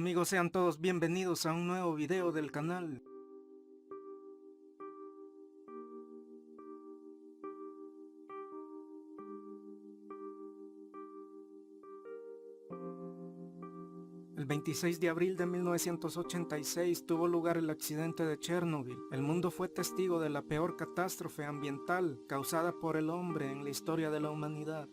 amigos, sean todos bienvenidos a un nuevo video del canal. El 26 de abril de 1986 tuvo lugar el accidente de Chernobyl. El mundo fue testigo de la peor catástrofe ambiental causada por el hombre en la historia de la humanidad.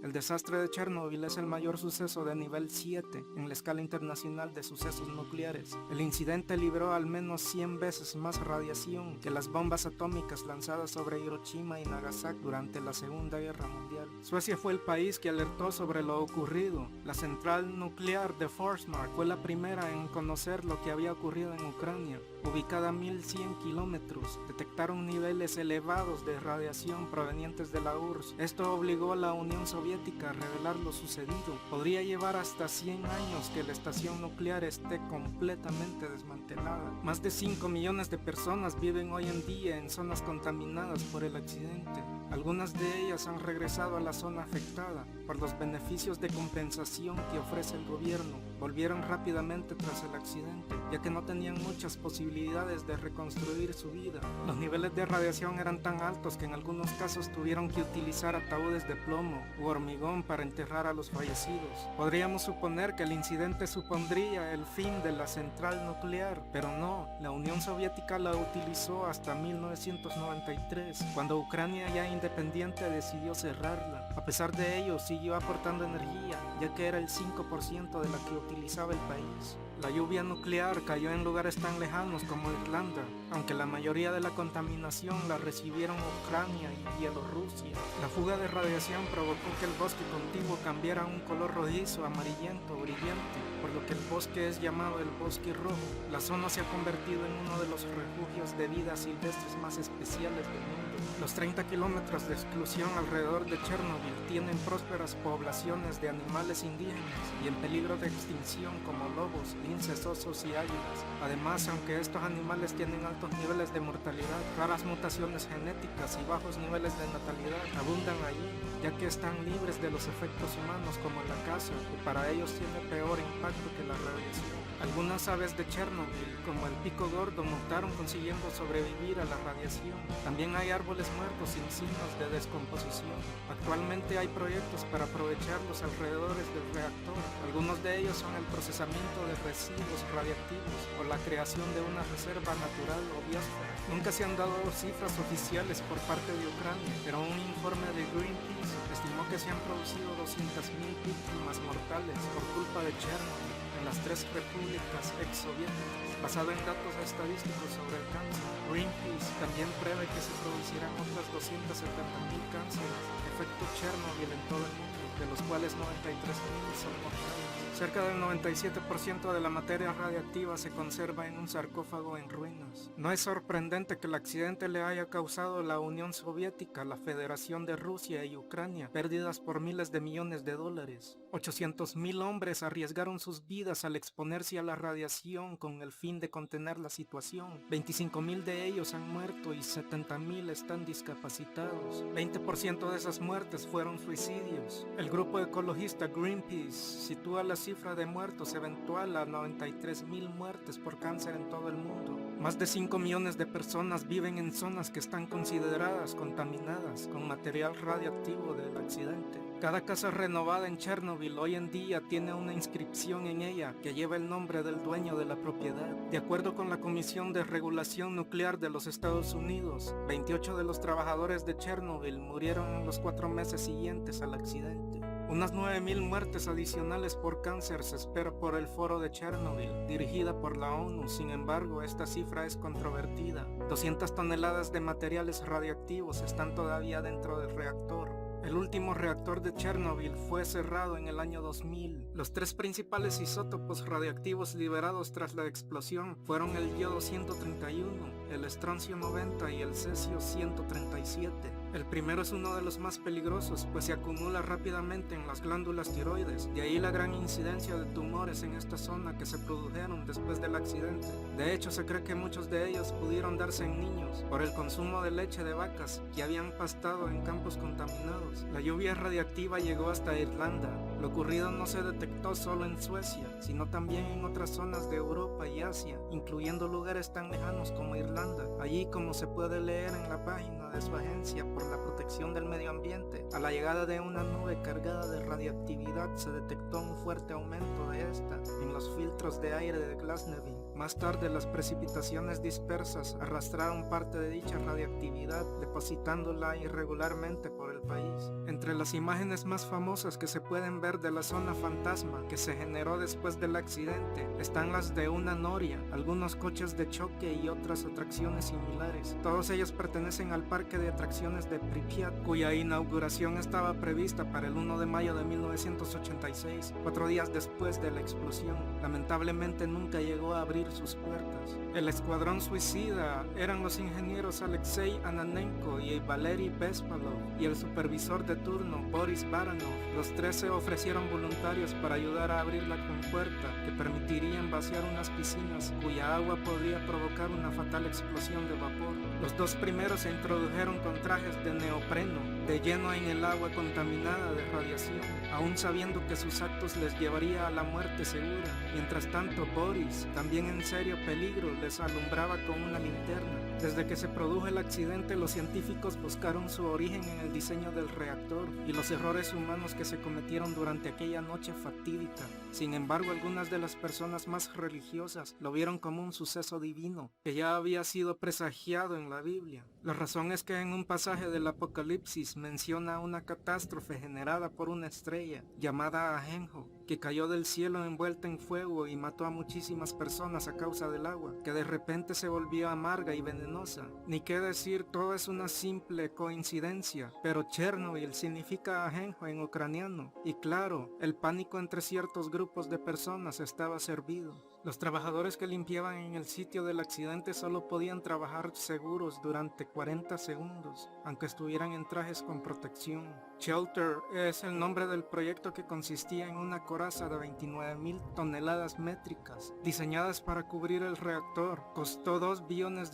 El desastre de Chernobyl es el mayor suceso de nivel 7 en la escala internacional de sucesos nucleares. El incidente liberó al menos 100 veces más radiación que las bombas atómicas lanzadas sobre Hiroshima y Nagasaki durante la Segunda Guerra Mundial. Suecia fue el país que alertó sobre lo ocurrido. La central nuclear de Forsmark fue la primera en conocer lo que había ocurrido en Ucrania. Ubicada a 1100 kilómetros, detectaron niveles elevados de radiación provenientes de la URSS. Esto obligó a la Unión Soviética a revelar lo sucedido. Podría llevar hasta 100 años que la estación nuclear esté completamente desmantelada. Más de 5 millones de personas viven hoy en día en zonas contaminadas por el accidente. Algunas de ellas han regresado a la zona afectada por los beneficios de compensación que ofrece el gobierno. Volvieron rápidamente tras el accidente, ya que no tenían muchas posibilidades de reconstruir su vida. Los niveles de radiación eran tan altos que en algunos casos tuvieron que utilizar ataúdes de plomo u hormigón para enterrar a los fallecidos. Podríamos suponer que el incidente supondría el fin de la central nuclear, pero no, la Unión Soviética la utilizó hasta 1993, cuando Ucrania ya independiente decidió cerrarla. A pesar de ello, siguió aportando energía, ya que era el 5% de la que utilizaba el país. La lluvia nuclear cayó en lugares tan lejanos como Irlanda, aunque la mayoría de la contaminación la recibieron Ucrania y Bielorrusia. La fuga de radiación provocó que el bosque contiguo cambiara a un color rojizo, amarillento, brillante, por lo que el bosque es llamado el bosque rojo. La zona se ha convertido en uno de los refugios de vida silvestres más especiales del mundo. Los 30 kilómetros de exclusión alrededor de Chernobyl tienen prósperas poblaciones de animales indígenas y en peligro de extinción como lobos, linces, osos y águilas. Además, aunque estos animales tienen altos niveles de mortalidad, raras mutaciones genéticas y bajos niveles de natalidad abundan allí, ya que están libres de los efectos humanos como la caza, que para ellos tiene peor impacto que la radiación. Algunas aves de Chernobyl, como el pico gordo, mutaron consiguiendo sobrevivir a la radiación. También hay árboles muertos sin signos de descomposición. Actualmente hay proyectos para aprovechar los alrededores del reactor. Algunos de ellos son el procesamiento de residuos radiactivos o la creación de una reserva natural o biosfera. Nunca se han dado cifras oficiales por parte de Ucrania, pero un informe de Greenpeace estimó que se han producido 200.000 víctimas mortales por culpa de Chernobyl en las 3 repúblicas ex-soviéticas. Basado en datos estadísticos sobre el cáncer, Greenpeace también prevé que se producirán otras 270.000 cánceres efecto Chernobyl en todo el mundo, de los cuales 93.000 son mortales. Cerca del 97% de la materia radiactiva se conserva en un sarcófago en ruinas. No es sorprendente que el accidente le haya causado a la Unión Soviética, la Federación de Rusia y Ucrania pérdidas por miles de millones de dólares. 800.000 hombres arriesgaron sus vidas al exponerse a la radiación con el fin de contener la situación. 25.000 de ellos han muerto y 70.000 están discapacitados. 20% de esas muertes fueron suicidios. El grupo ecologista Greenpeace sitúa la cifra de muertos eventual a 93.000 muertes por cáncer en todo el mundo. Más de 5 millones de personas viven en zonas que están consideradas contaminadas con material radiactivo del accidente. Cada casa renovada en Chernobyl hoy en día tiene una inscripción en ella que lleva el nombre del dueño de la propiedad. De acuerdo con la Comisión de Regulación Nuclear de los Estados Unidos, 28 de los trabajadores de Chernobyl murieron en los 4 meses siguientes al accidente. Unas 9.000 muertes adicionales por cáncer se espera por el Foro de Chernobyl, dirigida por la ONU. Sin embargo, esta cifra es controvertida. 200 toneladas de materiales radiactivos están todavía dentro del reactor. El último reactor de Chernobyl fue cerrado en el año 2000. Los 3 principales isótopos radiactivos liberados tras la explosión fueron el yodo 131, el estroncio 90 y el cesio 137. El primero es uno de los más peligrosos, pues se acumula rápidamente en las glándulas tiroides, de ahí la gran incidencia de tumores en esta zona que se produjeron después del accidente. De hecho, se cree que muchos de ellos pudieron darse en niños por el consumo de leche de vacas que habían pastado en campos contaminados. La lluvia radiactiva llegó hasta Irlanda. Lo ocurrido no se detectó solo en Suecia, sino también en otras zonas de Europa y Asia, incluyendo lugares tan lejanos como Irlanda. Allí, como se puede leer en la página de su agencia por la protección del medio ambiente, a la llegada de una nube cargada de radiactividad se detectó un fuerte aumento de esta en los filtros de aire de Glasnevin. Más tarde, las precipitaciones dispersas arrastraron parte de dicha radiactividad, depositándola irregularmente por el país. Entre las imágenes más famosas que se pueden ver de la zona fantasma que se generó después del accidente están las de una noria, algunos coches de choque y otras atracciones similares. Todos ellos pertenecen al parque de atracciones de Pripyat, cuya inauguración estaba prevista para el 1 de mayo de 1986, 4 días después de la explosión. Lamentablemente nunca llegó a abrir sus puertas. El escuadrón suicida eran los ingenieros Alexei Ananenko y Valery Bespalov y el supervisor de turno Boris Baranov. Los tres se ofrecieron voluntarios para ayudar a abrir la compuerta que permitiría vaciar unas piscinas cuya agua podría provocar una fatal explosión de vapor. Los dos primeros se introdujeron con trajes de neopreno, de lleno en el agua contaminada de radiación, aún sabiendo que sus actos les llevaría a la muerte segura. Mientras tanto, Boris, también en serio peligro, les alumbraba con una linterna. Desde que se produjo el accidente, los científicos buscaron su origen en el diseño del reactor y los errores humanos que se cometieron durante aquella noche fatídica. Sin embargo, algunas de las personas más religiosas lo vieron como un suceso divino, que ya había sido presagiado en la Biblia. La razón es que en un pasaje del Apocalipsis menciona una catástrofe generada por una estrella llamada Ajenjo, que cayó del cielo envuelta en fuego y mató a muchísimas personas a causa del agua, que de repente se volvió amarga y venenosa. Ni qué decir, todo es una simple coincidencia, pero Chernobyl significa Ajenjo en ucraniano, y claro, el pánico entre ciertos grupos de personas estaba servido. Los trabajadores que limpiaban en el sitio del accidente solo podían trabajar seguros durante 40 segundos, aunque estuvieran en trajes con protección. Shelter es el nombre del proyecto, que consistía en una coraza de 29.000 toneladas métricas, diseñadas para cubrir el reactor. Costó $2 billones,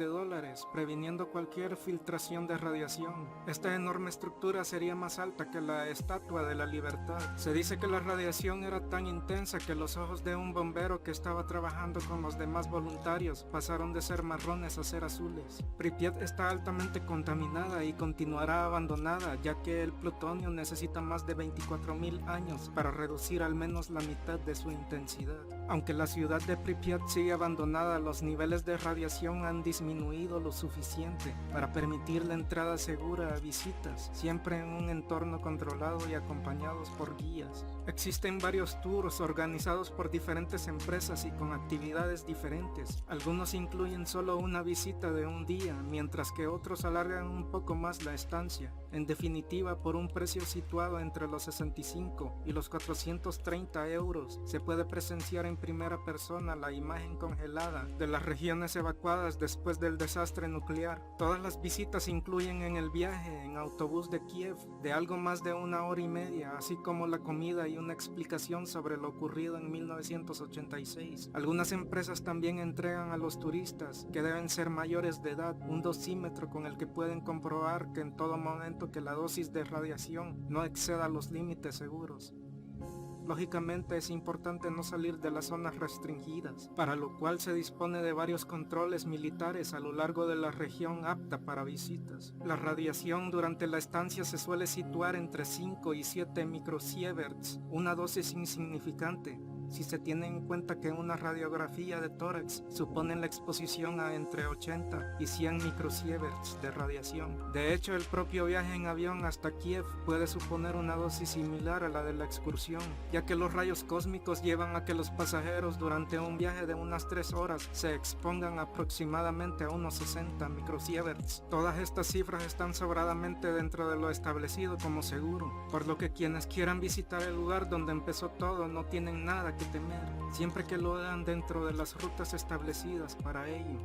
previniendo cualquier filtración de radiación. Esta enorme estructura sería más alta que la Estatua de la Libertad. Se dice que la radiación era tan intensa que los ojos de un bombero que estaba trabajando con los demás voluntarios pasaron de ser marrones a ser azules. Pripyat está altamente contaminada y continuará abandonada, ya que el plutonio necesita más de 24.000 años para reducir al menos la mitad de su intensidad. Aunque la ciudad de Pripyat sigue abandonada, los niveles de radiación han disminuido lo suficiente para permitir la entrada segura a visitas, siempre en un entorno controlado y acompañados por guías. Existen varios tours organizados por diferentes empresas y con actividades diferentes. Algunos incluyen solo una visita de un día, mientras que otros alargan un poco más la estancia. En definitiva, por un precio situado entre los 65 y los 430 euros, se puede presenciar en primera persona la imagen congelada de las regiones evacuadas después del desastre nuclear. Todas las visitas incluyen en el viaje en autobús de Kiev de algo más de 1 hora y media, así como la comida y una explicación sobre lo ocurrido en 1986. Algunas empresas también entregan a los turistas, que deben ser mayores de edad, un dosímetro con el que pueden comprobar que en todo momento que la dosis de radiación no exceda los límites seguros. Lógicamente es importante no salir de las zonas restringidas, para lo cual se dispone de varios controles militares a lo largo de la región apta para visitas. La radiación durante la estancia se suele situar entre 5 y 7 microsieverts, una dosis insignificante, si se tiene en cuenta que una radiografía de tórax supone la exposición a entre 80 y 100 microsieverts de radiación. De hecho, el propio viaje en avión hasta Kiev puede suponer una dosis similar a la de la excursión, ya que los rayos cósmicos llevan a que los pasajeros durante un viaje de unas 3 horas se expongan aproximadamente a unos 60 microsieverts. Todas estas cifras están sobradamente dentro de lo establecido como seguro, por lo que quienes quieran visitar el lugar donde empezó todo no tienen nada que temer, siempre que lo hagan dentro de las rutas establecidas para ello.